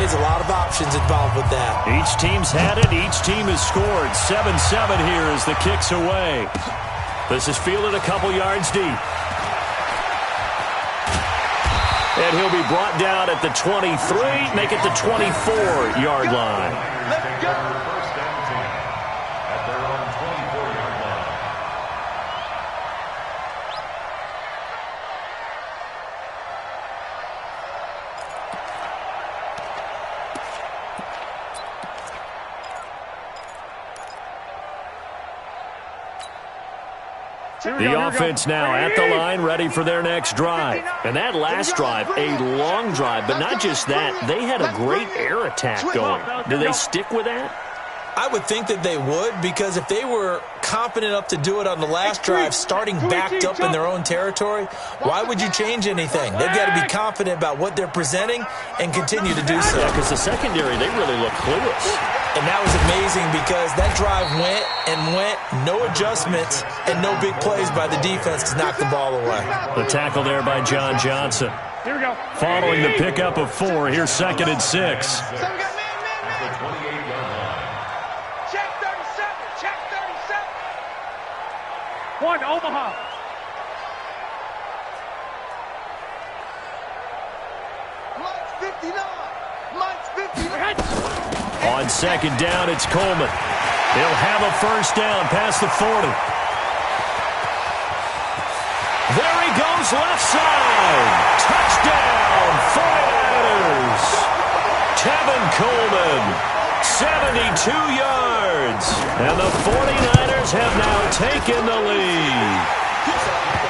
plays, a lot of options involved with that. Each team's had it. Each team has scored. 7-7 here as the kick's away. This is fielded a couple yards deep. And he'll be brought down at the 23, make it the 24-yard line. Let's go. First down team at their own 24-yard line. The offense now at the line, ready for their next drive. And that last drive, a long drive, but not just that. They had a great air attack going. Do they stick with that? I would think that they would, because if they were confident enough to do it on the last drive, starting backed up in their own territory, why would you change anything? They've got to be confident about what they're presenting and continue to do so. Yeah, because the secondary, they really look clueless. And that was amazing because that drive went and went, no adjustments, and no big plays by the defense to knock the ball away. The tackle there by John Johnson. Here we go. Following the pickup of 4, here's 2nd and 6. Check 37. Check 37. 1, Omaha. Mike's 59. Mike's 59. On 2nd down, it's Coleman. He'll have a first down past the 40. There he goes, left side. Touchdown, 49ers. Tevin Coleman, 72 yards. And the 49ers have now taken the lead.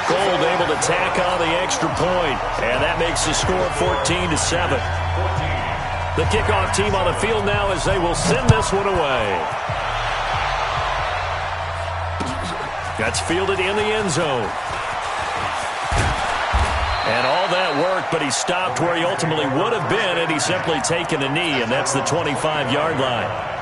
Gold able to tack on the extra point, and that makes the score 14-7. The kickoff team on the field now as they will send this one away. That's fielded in the end zone. And all that work, but he stopped where he ultimately would have been had he simply taken a knee, and that's the 25-yard line.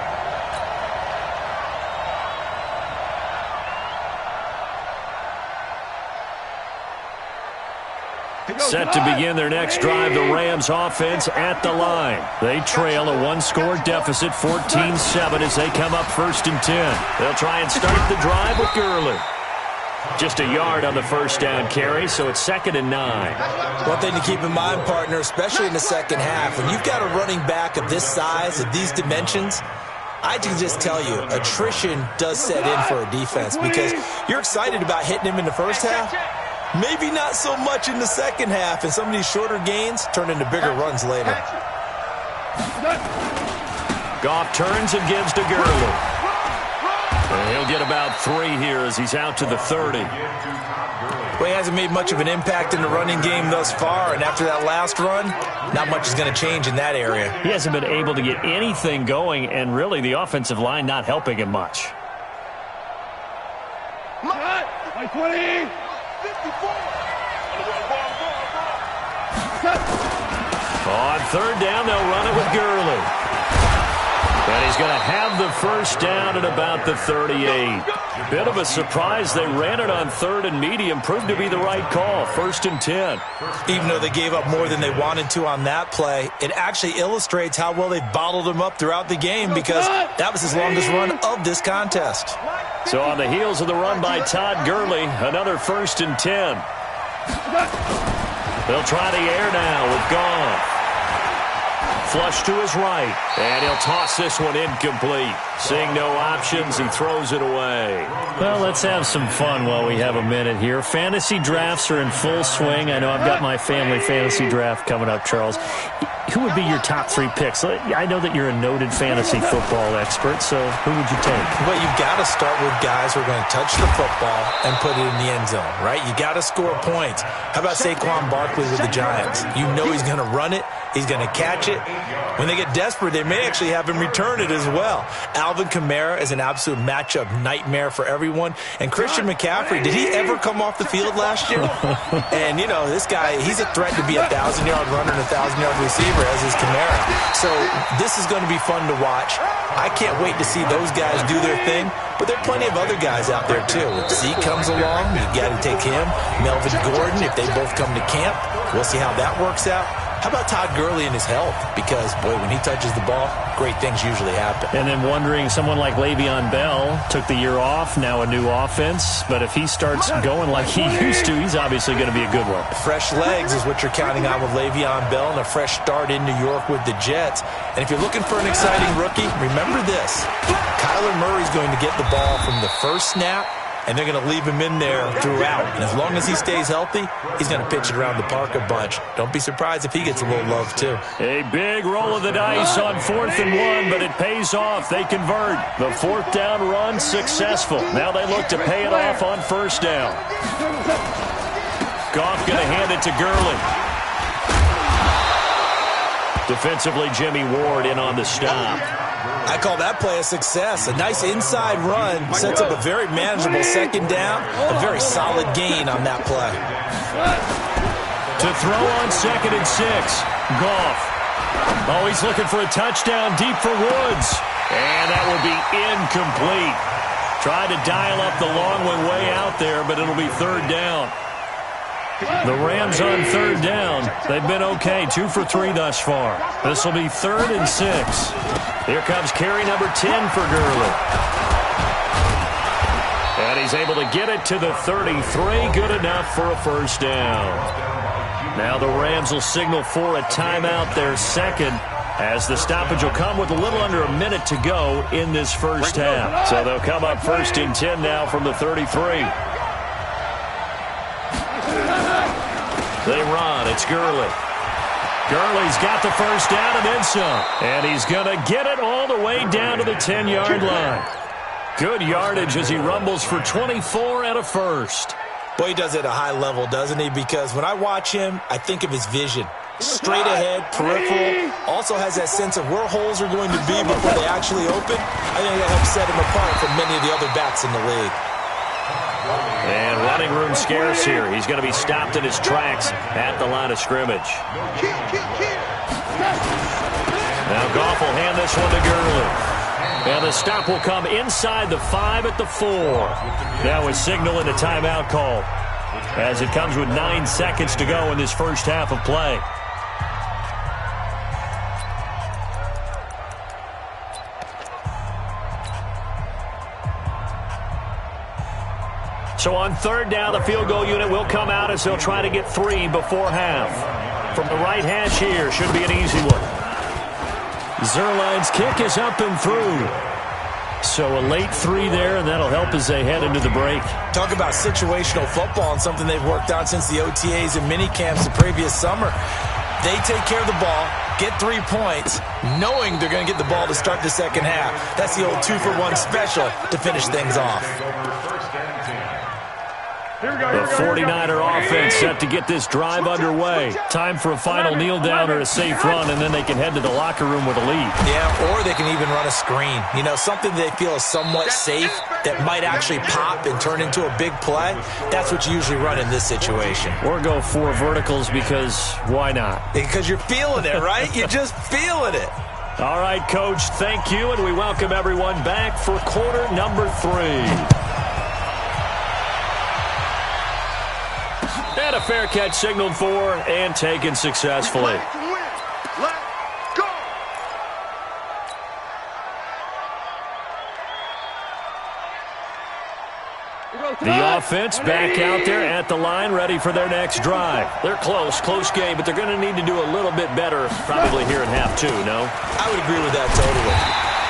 Set to begin their next drive, the Rams offense at the line. They trail a one-score deficit, 14-7, as they come up 1st and 10. They'll try and start the drive with Gurley. Just a yard on the first down carry, so it's 2nd and 9. One thing to keep in mind, partner, especially in the second half, when you've got a running back of this size, of these dimensions, I can just tell you, attrition does set in for a defense because you're excited about hitting him in the first half. Maybe not so much in the second half, and some of these shorter gains turn into bigger runs later. Goff turns and gives to Gurley. And he'll get about 3 here as he's out to the 30. Well, he hasn't made much of an impact in the running game thus far, and after that last run, not much is going to change in that area. He hasn't been able to get anything going, and really the offensive line not helping him much. My 20. On 3rd down, they'll run it with Gurley. And he's going to have the first down at about the 38. Bit of a surprise. They ran it on 3rd and medium. Proved to be the right call. 1st and 10. Even though they gave up more than they wanted to on that play, it actually illustrates how well they bottled him up throughout the game because that was his longest run of this contest. So on the heels of the run by Todd Gurley, another 1st and 10. They'll try the air now with Goff. Flush to his right, and he'll toss this one incomplete. Seeing no options, he throws it away. Well, let's have some fun while we have a minute here. Fantasy drafts are in full swing. I know I've got my family fantasy draft coming up, Charles. Who would be your top 3 picks? I know that you're a noted fantasy football expert, so who would you take? Well, you've got to start with guys who are going to touch the football and put it in the end zone, right? You got to score points. How about Saquon Barkley with the Giants? You know he's going to run it. He's going to catch it. When they get desperate, they may actually have him return it as well. Alvin Kamara is an absolute matchup nightmare for everyone. And Christian McCaffrey, did he ever come off the field last year? And, you know, this guy, he's a threat to be a 1,000-yard runner and a 1,000-yard receiver, as is Kamara. So this is going to be fun to watch. I can't wait to see those guys do their thing. But there are plenty of other guys out there, too. If Zeke comes along, you got to take him. Melvin Gordon, if they both come to camp, we'll see how that works out. How about Todd Gurley and his health? Because, boy, when he touches the ball, great things usually happen. And then wondering, someone like Le'Veon Bell took the year off, now a new offense. But if he starts going like he used to, he's obviously going to be a good one. Fresh legs is what you're counting on with Le'Veon Bell and a fresh start in New York with the Jets. And if you're looking for an exciting rookie, remember this. Kyler Murray's going to get the ball from the first snap, and they're going to leave him in there throughout. And as long as he stays healthy, he's going to pitch it around the park a bunch. Don't be surprised if he gets a little love, too. A big roll of the dice on 4th and 1, but it pays off. They convert. The 4th down run successful. Now they look to pay it off on 1st down. Goff going to hand it to Gurley. Defensively, Jimmy Ward in on the stop. I call that play a success. A nice inside run sets up a very manageable 2nd down. A very solid gain on that play. To throw on 2nd and 6. Goff. Oh, he's looking for a touchdown deep for Woods. And that will be incomplete. Tried to dial up the long one way out there, but it'll be 3rd down. The Rams on 3rd down. They've been okay. 2 for 3 thus far. This will be 3rd and 6. Here comes carry number 10 for Gurley. And he's able to get it to the 33. Good enough for a 1st down. Now the Rams will signal for a timeout, their 2nd, as the stoppage will come with a little under a minute to go in this 1st half. So they'll come up 1st and 10 now from the 33. They run. It's Gurley. Gurley's got the 1st down and then some. And he's going to get it all the way down to the 10-yard line. Good yardage as he rumbles for 24 and a 1st. Boy, he does it at a high level, doesn't he? Because when I watch him, I think of his vision. Straight ahead, peripheral. Also has that sense of where holes are going to be before they actually open. I think that helps set him apart from many of the other backs in the league. And running room scarce here. He's going to be stopped in his tracks at the line of scrimmage. Now Goff will hand this one to Gurley. And the stop will come inside the 5 at the 4. Now a signal and a timeout call, as it comes with 9 seconds to go in this 1st half of play. So on 3rd down, the field goal unit will come out as they'll try to get 3 before half. From the right hash here, should be an easy one. Zerline's kick is up and through. So a late 3 there, and that'll help as they head into the break. Talk about situational football and something they've worked on since the OTAs and mini camps the previous summer. They take care of the ball, get 3 points, knowing they're going to get the ball to start the 2nd half. That's the old 2-for-1 special to finish things off. The 49er offense set to get this drive underway. Time for a final kneel down or a safe run, and then they can head to the locker room with a lead. Yeah, or they can even run a screen. You know, something they feel is somewhat safe that might actually pop and turn into a big play. That's what you usually run in this situation. Or go 4 verticals because why not? Because you're feeling it, right? You're just feeling it. All right, Coach, thank you, and we welcome everyone back for quarter number 3. And a fair catch signaled for and taken successfully. The offense back out there at the line, ready for their next drive. They're close game, but they're going to need to do a little bit better probably here in half 2, no? I would agree with that totally.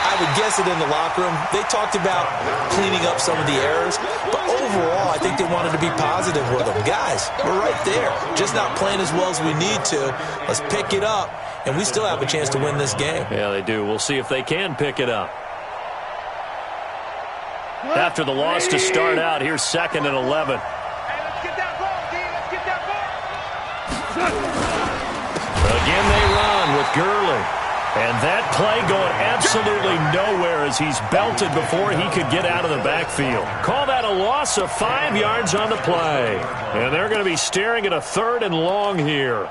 I would guess it in the locker room. They talked about cleaning up some of the errors, but overall, I think they wanted to be positive with them. Guys, we're right there. Just not playing as well as we need to. Let's pick it up, and we still have a chance to win this game. Yeah, they do. We'll see if they can pick it up. After the loss to start out, here's 2nd and 11. Again, they run with Gurley. And that play going absolutely nowhere as he's belted before he could get out of the backfield. Call that a loss of 5 yards on the play. And they're going to be staring at a 3rd and long here.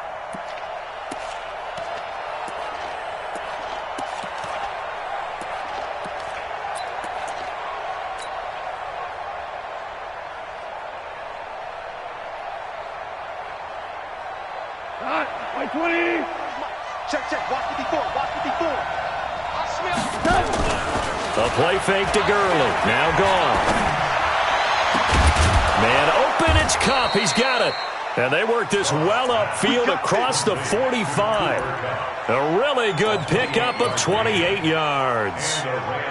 By 20. Check, check. Watch the before. Watch the before. I smell. A play fake to Gurley. Now gone. Man open. It's Cup. He's got it. And they work this well upfield across the 45. A really good pickup of 28 yards.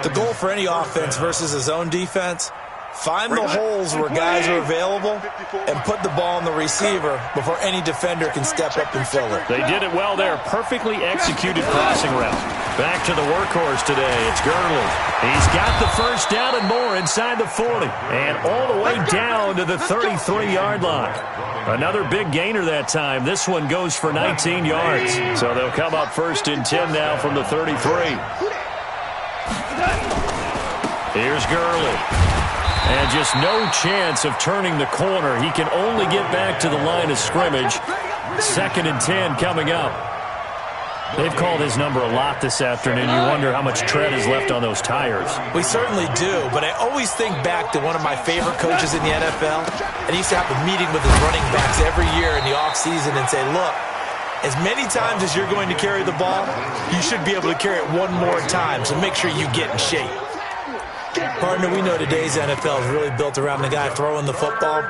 The goal for any offense versus a zone defense, find the holes where guys are available and put the ball on the receiver before any defender can step up and fill it. They did it well there. Perfectly executed passing route. Back to the workhorse today. It's Gurley. He's got the first down and more inside the 40. And all the way down to the 33-yard line. Another big gainer that time. This one goes for 19 yards. So they'll come up first and 10 now from the 33. Here's Gurley. And just no chance of turning the corner. He can only get back to the line of scrimmage. 2nd and 10 coming up. They've called his number a lot this afternoon. You wonder how much tread is left on those tires. We certainly do, but I always think back to one of my favorite coaches in the NFL. And he used to have a meeting with his running backs every year in the offseason and say, look, as many times as you're going to carry the ball, you should be able to carry it one more time, so make sure you get in shape. Partner, we know today's NFL is really built around the guy throwing the football.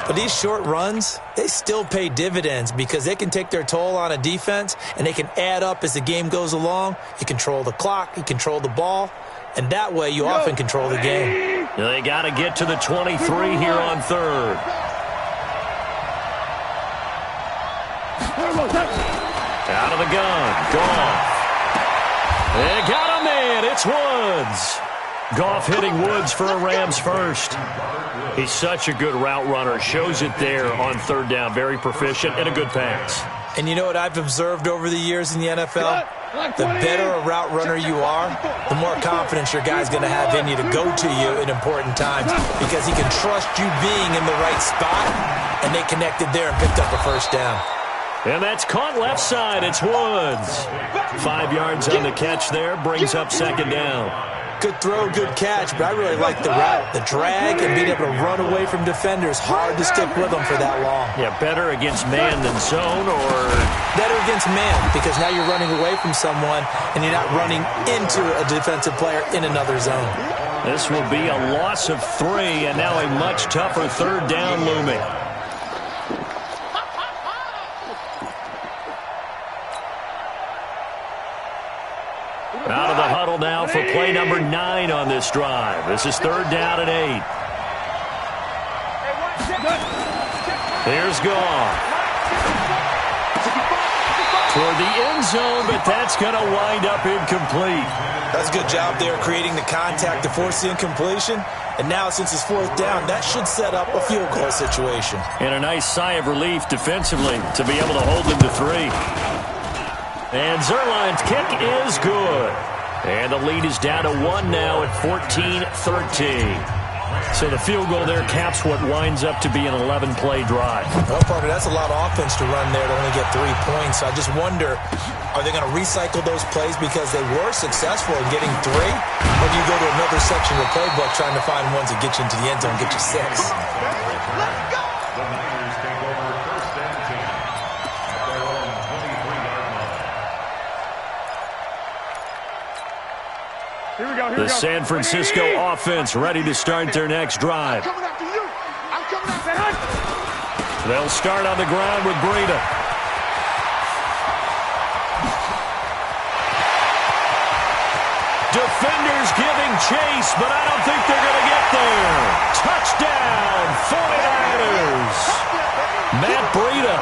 But these short runs, they still pay dividends because they can take their toll on a defense and they can add up as the game goes along. You control the clock, you control the ball, and that way you often control the game. They got to get to the 23 here on 3rd. Out of the gun. Goff. They got a man. It's Woods. Goff hitting Woods for a Rams first. He's such a good route runner. Shows it there on 3rd down. Very proficient and a good pass. And you know what I've observed over the years in the NFL? The better a route runner you are, the more confidence your guy's going to have in you to go to you in important times because he can trust you being in the right spot, and they connected there and picked up a first down. And that's caught left side. It's Woods. 5 yards on the catch there. Brings up 2nd down. Good throw, good catch, but I really like the route. The drag and being able to run away from defenders, hard to stick with them for that long. Yeah, better against man than zone, or better against man because now you're running away from someone and you're not running into a defensive player in another zone. This will be a loss of 3, and now a much tougher 3rd down looming. Out of the huddle now for play number 9 on this drive. This is 3rd down and 8. Here's Goff. Toward the end zone, but that's going to wind up incomplete. That's a good job there creating the contact to force the incompletion. And now, since it's 4th down, that should set up a field goal situation. And a nice sigh of relief defensively to be able to hold them to 3. And Zerline's kick is good. And the lead is down to 1 now at 14-13. So the field goal there caps what winds up to be an 11-play drive. Well, partner, that's a lot of offense to run there to only get 3 points. So I just wonder, are they going to recycle those plays because they were successful in getting 3? Or do you go to another section of the playbook trying to find ones that get you into the end zone and get you 6? Let's go! The Niners take over 1st and 10 at their own 23-yard line. Here we go, The San Francisco offense ready to start their next drive. I'm coming after you. I'm coming after you. They'll start on the ground with Breida. Defenders giving chase, but I don't think they're going to get there. Touchdown, 49ers. Matt Breida,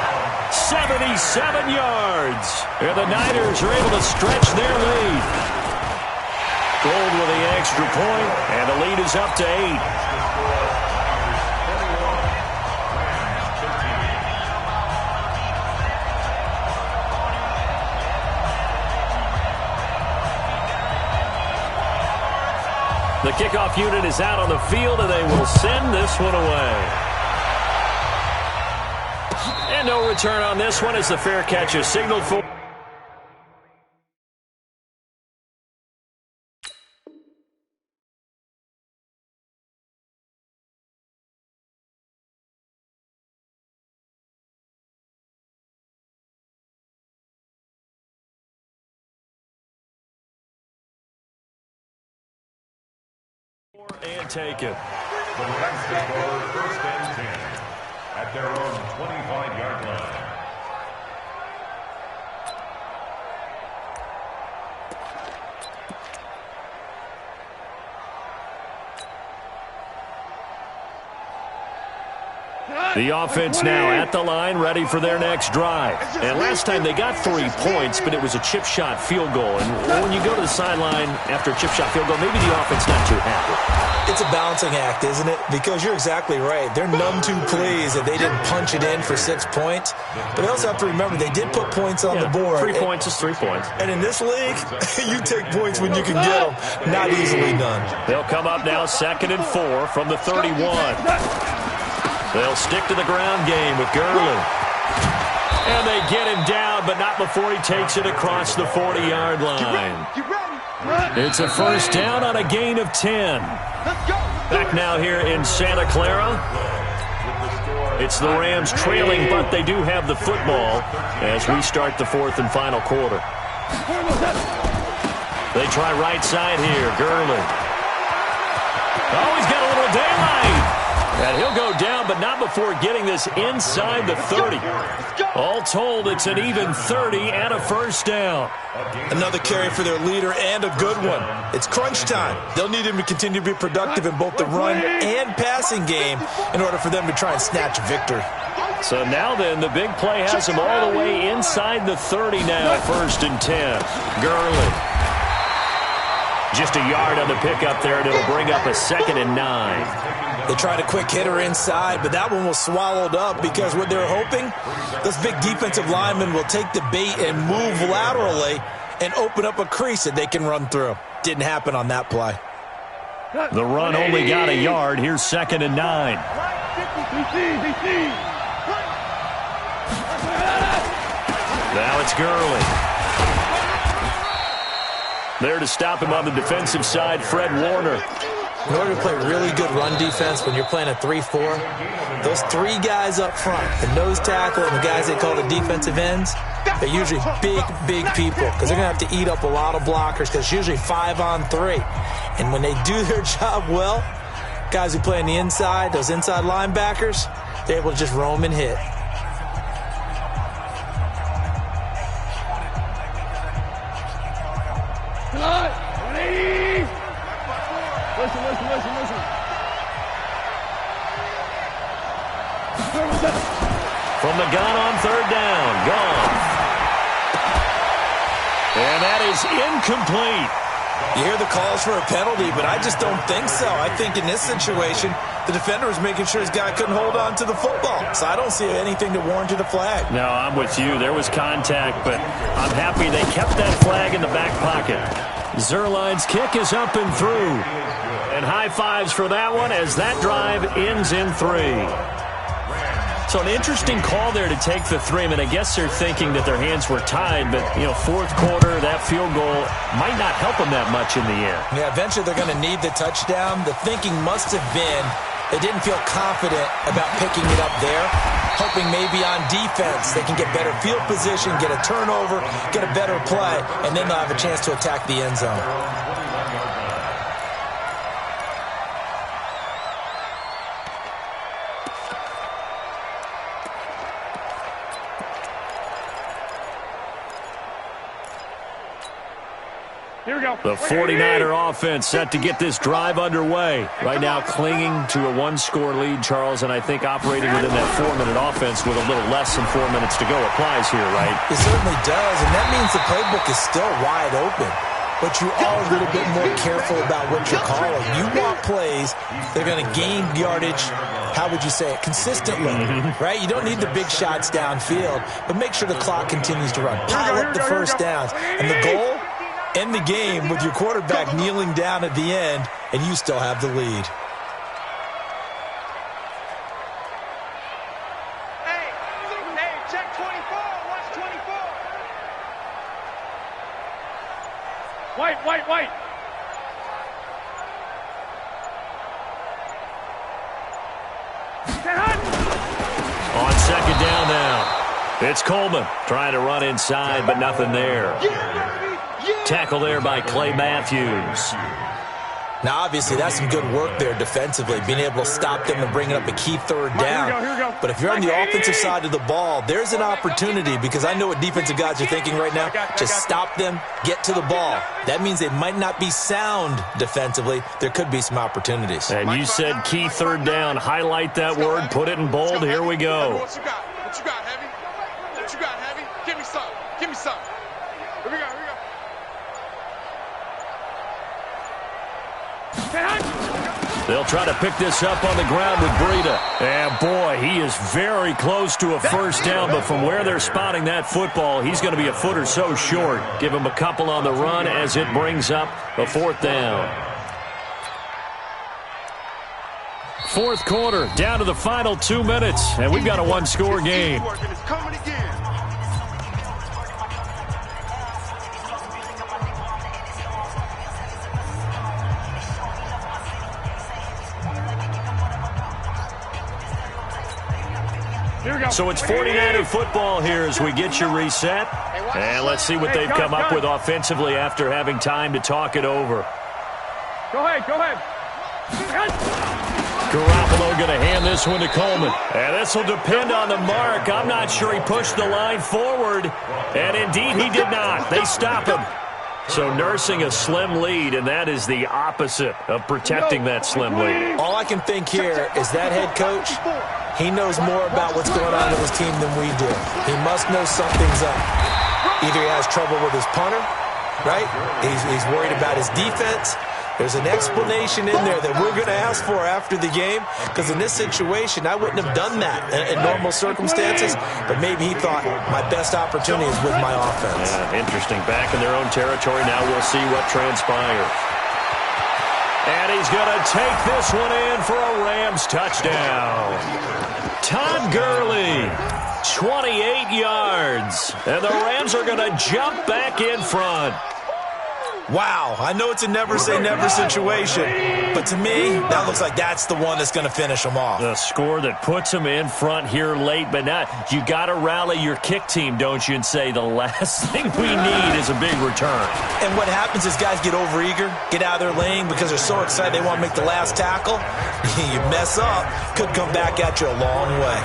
77 yards. And the Niners are able to stretch their lead. Gold with the extra point, and the lead is up to 8. The kickoff unit is out on the field, and they will send this one away. And no return on this one as the fair catch is signaled for. And take it. The Rams take over first and 10 at their own 25-yard line. The offense now at the line, ready for their next drive. And last time they got 3 points, but it was a chip shot field goal. And when you go to the sideline after a chip shot field goal, maybe the offense not too happy. It's a balancing act, isn't it? Because you're exactly right. They're none too pleased that they didn't punch it in for 6 points. But they also have to remember they did put points on the board. 3 points is 3 points. And in this league, you take points when you can get them. Not easily done. They'll come up now 2nd and 4 from the 31. They'll stick to the ground game with Gurley. And they get him down, but not before he takes it across the 40-yard line. It's a first down on a gain of 10. Back now here in Santa Clara. It's the Rams trailing, but they do have the football as we start the 4th and final quarter. They try right side here. Gurley. Oh, he's got a little daylight. And he'll go down, but not before getting this inside the 30. All told, it's an even 30 and a first down. Another carry for their leader and a good one. It's crunch time. They'll need him to continue to be productive in both the run and passing game in order for them to try and snatch a victory. So now then, the big play has him all the way inside the 30 now, 1st and 10. Gurley. Just a yard on the pickup there, and it'll bring up a 2nd and 9. They tried a quick hitter inside, but that one was swallowed up because what they're hoping, those big defensive linemen will take the bait and move laterally and open up a crease that they can run through. Didn't happen on that play. The run only got a yard. Here's 2nd and 9. Now it's Gurley. There to stop him on the defensive side, Fred Warner. In order to play really good run defense when you're playing a 3-4, those 3 guys up front, the nose tackle and the guys they call the defensive ends, they're usually big people because they're going to have to eat up a lot of blockers because it's usually 5 on 3. And when they do their job well, guys who play on the inside, those inside linebackers, they're able to just roam and hit. From the gun on 3rd down. Gone. And that is incomplete. You hear the calls for a penalty, but I just don't think so. I think in this situation, the defender was making sure his guy couldn't hold on to the football. So I don't see anything to warrant a flag. No, I'm with you. There was contact, but I'm happy they kept that flag in the back pocket. Zerline's kick is up and through. And high fives for that one as that drive ends in 3. So an interesting call there to take the 3. I mean, I guess they're thinking that their hands were tied, but, 4th quarter, that field goal might not help them that much in the end. Yeah, eventually they're going to need the touchdown. The thinking must have been they didn't feel confident about picking it up there, hoping maybe on defense they can get better field position, get a turnover, get a better play, and then they'll have a chance to attack the end zone. Here we go. The 49er offense set to get this drive underway. Right now clinging to a 1-score lead, Charles, and I think operating within that 4-minute offense with a little less than 4 minutes to go applies here, right? It certainly does, and that means the playbook is still wide open. But you are a little bit more careful about what you're calling. You want plays that are going to gain yardage, how would you say it, consistently, right? You don't need the big shots downfield, but make sure the clock continues to run. Pile up the first downs. And the goal? End the game with your quarterback kneeling down at the end, and you still have the lead. Hey, check 24. Watch 24. White. On 2nd down now. It's Coleman trying to run inside, but nothing there. Tackle there by Clay Matthews. Now, obviously, that's some good work there defensively, being able to stop them and bringing up a key third down. Here we go. But if you're on the offensive side of the ball, there's an opportunity, because I know what defensive guys are thinking right now. Just stop them, get to the ball. That means they might not be sound defensively. There could be some opportunities. And you said key third down. Highlight that word, put it in bold. Here we go. What you got? What you got, Heavy? What you got, Heavy? Give me some. Give me some. Here we go. Here we go. They'll try to pick this up on the ground with Breida. And, boy, he is very close to a first down, but from where they're spotting that football, he's going to be a foot or so short. Give him a couple on the run as it brings up a fourth down. Fourth quarter, down to the final 2 minutes, and we've got a one-score game. It's coming again. So it's 49er football here as we get you reset. And let's see what they've come up with offensively after having time to talk it over. Go ahead. Garoppolo going to hand this one to Coleman. And this will depend on the mark. I'm not sure he pushed the line forward. And indeed he did not. They stop him. So nursing a slim lead, and that is the opposite of protecting that slim lead. All I can think here is that head coach, he knows more about what's going on with his team than we do. He must know something's up. Either he has trouble with his punter, right? He's worried about his defense. There's an explanation in there that we're going to ask for after the game, because in this situation, I wouldn't have done that in normal circumstances, but maybe he thought my best opportunity is with my offense. Yeah, interesting. Back in their own territory. Now we'll see what transpires. And he's going to take this one in for a Rams touchdown. Todd Gurley, 28 yards. And the Rams are going to jump back in front. Wow, I know it's a never-say-never situation, but to me, that looks like that's the one that's going to finish them off. The score that puts them in front here late, but now you got to rally your kick team, don't you, and say the last thing we need is a big return. And what happens is guys get overeager, get out of their lane because they're so excited they want to make the last tackle. You mess up, could come back at you a long way.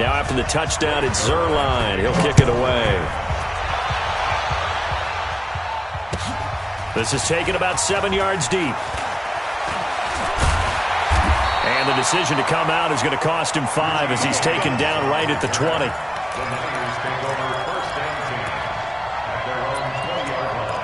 Now after the touchdown, it's Zerline. He'll kick it away. This is taken about 7 yards deep. And the decision to come out is going to cost him 5 as he's taken down right at the 20. The Niners take over first and 10 at their own 20-yard line.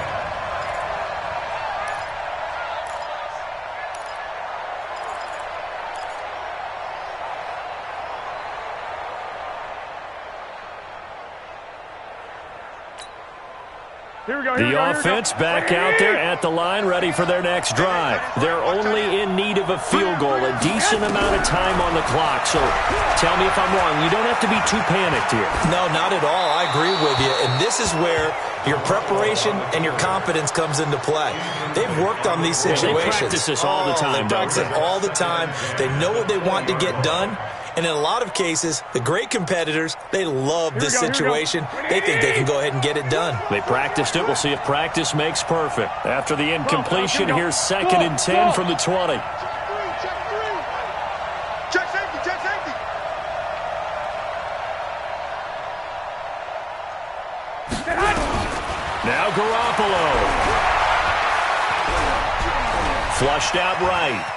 The offense back out there at the line, ready for their next drive. They're only in need of a field goal, a decent amount of time on the clock. So tell me if I'm wrong. You don't have to be too panicked here. No, not at all. I agree with you. And this is where your preparation and your confidence comes into play. They've worked on these situations. They practice this all the time, They practice it all the time. They know what they want to get done. And in a lot of cases, the great competitors, they love this situation. They think they can go ahead and get it done. They practiced it. We'll see if practice makes perfect. After the incompletion, here's 2nd and 10 from the 20. Check safety. Now Garoppolo. Flushed out right.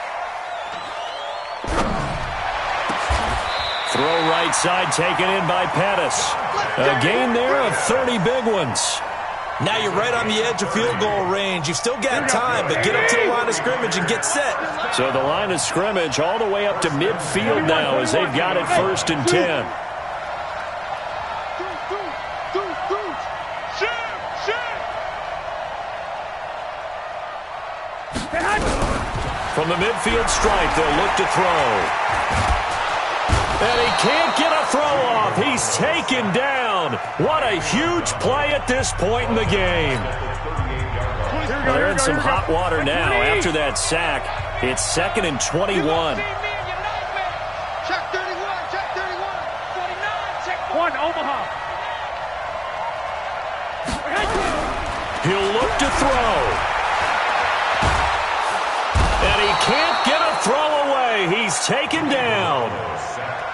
Throw right side taken in by Pettis. A gain there of 30 big ones. Now you're right on the edge of field goal range. You've still got time, but get up to the line of scrimmage and get set. So the line of scrimmage all the way up to midfield now as they've got it 1st and 10. From the midfield stripe, they'll look to throw. And he can't get a throw off. He's taken down. What a huge play at this point in the game. They're in some hot water now after that sack. It's 2nd and 21. Check 31, 49, check 1, Omaha. He'll look to throw. And he can't get a throw away. He's taken down.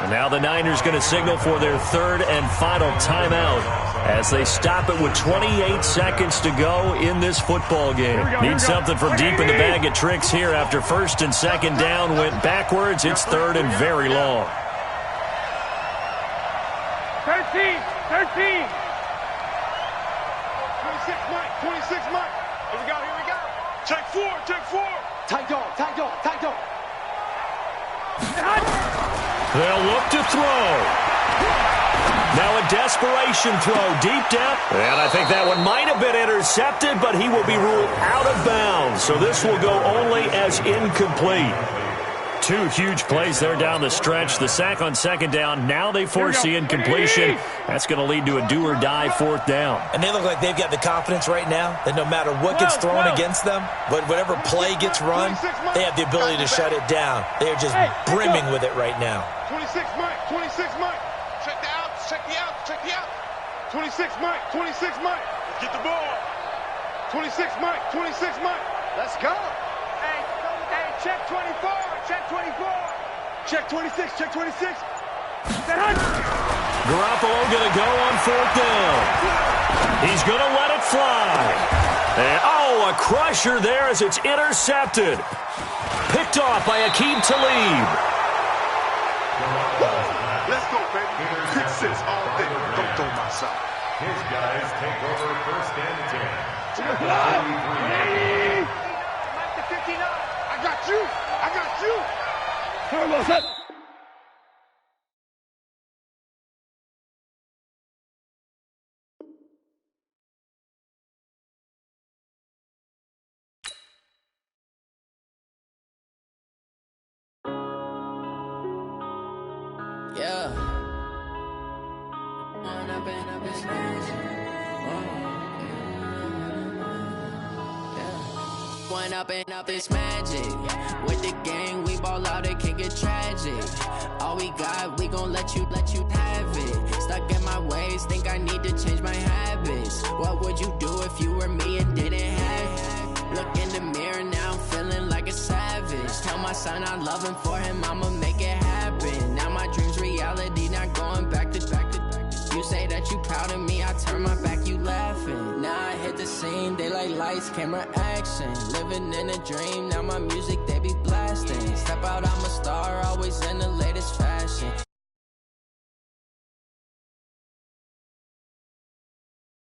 And now the Niners going to signal for their third and final timeout as they stop it with 28 seconds to go in this football game. Need something from deep in the bag of tricks here after first and second down went backwards. It's third and very long. 13. 26 Mike. 26 Mike. Here we go. Check four. Tight dog. They'll look to throw. Now a desperation throw deep down. And I think that one might have been intercepted, but he will be ruled out of bounds. So this will go only as incomplete. Two huge plays there down the stretch. The sack on second down. Now they force the incompletion. That's going to lead to a do-or-die fourth down. And they look like they've got the confidence right now that no matter what gets thrown against them, but whatever play gets run, they have the ability to shut it down. They are just brimming with it right now. 26 Mike. Check the outs. 26 Mike. Get the ball. 26 Mike. Let's go. Hey, check 24. Check 26. Garoppolo going to go on fourth down. He's going to let it fly. And, a crusher there as it's intercepted. Picked off by Aqib Talib. Let's go, baby. Pick six all day. Don't throw my side. His guys take over first and 10. Mike to 59. I got you. Yeah. One up and up is magic. With the gang, we ball out, it can get tragic. All we got, we gon' let you have it. Stuck in my ways, think I need to change my habits. What would you do if you were me and didn't have it? Look in the mirror, now I'm feeling like a savage. Tell my son I love him, for him I'ma make it happen. Now my dream's reality, not going back to. You say that you proud of me, I turn my back, you laughing. Now I hit the scene, they like lights, camera, action. Living in a dream, now my music, they be blasting. Step out, I'm a star, always in the latest fashion.